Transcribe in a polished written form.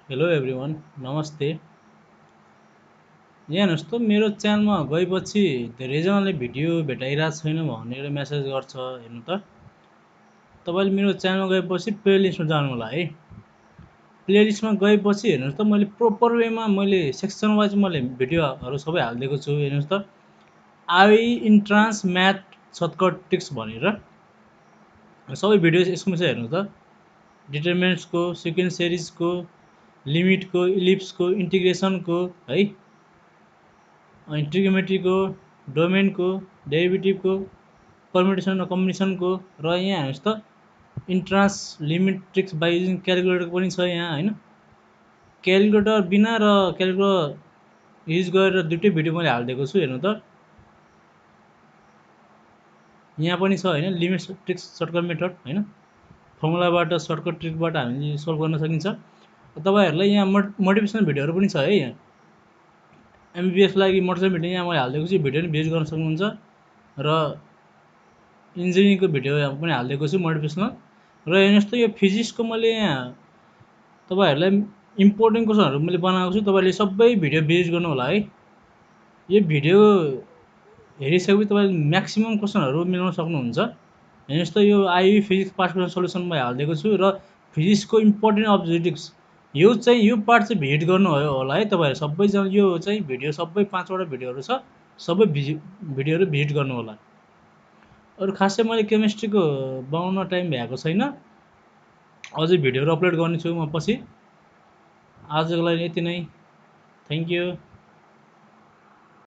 Hello everyone नमस्ते। यहाँ हेर्नुहोस् त मेरो च्यानलमा गएपछि धेरैजनाले भिडियो भेटाइरहेको छैन भनेर मेसेज गर्छ। हेर्नु त तपाईँले मेरो च्यानलमा गएपछि प्लेलिस्टमा जानु होला है। प्लेलिस्टमा गएपछि हेर्नुहोस् त मैले प्रोपर वेमा मैले सेक्सन वाइज मैले भिडियोहरू सबै हालिदिएको छु। हेर्नुहोस् त I entrance math shortcut tricks भनेर सबै भिडियो यसमा छ। हेर्नु त डिटरमिनेन्ट्सको, सिक्वेन्स सिरिजको, लिमिटको, इलिप्सको, इन्टिग्रेसनको है, अनि ट्रिगोमेट्रीको, डोमेनको, डेरिभेटिभको, पर्मुटेसन र कम्बिनेसनको, र यहाँ हेर्नुहोस् त entrance limit tricks by using calculator पनि छ यहाँ होइन। क्यालकुलेटर बिना र क्यालकुलेटर युज गरेर दुइटै भिडियो मैले हालिदिएको छु। हेर्नु त यहाँ पनि छ होइन, लिमिट ट्रिक्स सर्टकट मेथड होइन, फर्मुलाबाट सर्टकट ट्रिकबाट हामीले सल्भ गर्न सकिन्छ। तपाईँहरूलाई यहाँ मोटिभेसनल भिडियोहरू पनि छ है। यहाँ एमबिबिएस लागि मोटिभेसनल भिडियो यहाँ मैले हालिदिएको छु, भिडियो पनि भिजिट गर्न सक्नुहुन्छ। र इन्जिनियरिङको भिडियो पनि हालिदिएको छु मोटिभेसनल। र हेर्नुहोस् त यो फिजिक्सको मैले यहाँ तपाईँहरूलाई इम्पोर्टेन्ट क्वेसनहरू मैले बनाएको छु, तपाईँले सबै भिडियो भिजिट गर्नु होला है। यो भिडियो हेरिसकेपछि तपाईँले म्याक्सिमम् क्वेसनहरू मिलाउन सक्नुहुन्छ। हेर्नुहोस् त यो आइयु फिजिक्स पार्ट क्वेसन सल्युसन मैले हालिदिएको छु, र फिजिक्सको इम्पोर्टेन्ट अब्जेक्टिभ्स यो चाहिँ यो पार्ट चाहिँ भिजिट गर्नु होला है। तपाईँहरू सबैजना यो चाहिँ भिडियो सबै 5वटा भिडियोहरू छ, सबै भिडियोहरू भिजिट गर्नु होला। अरू खासै मैले केमिस्ट्रीको बनाउन टाइम भ्याएको छैन, अझै भिडियोहरू अपलोड गर्नेछु म पछि। आजको लागि यति नै, थ्याङ्क यू।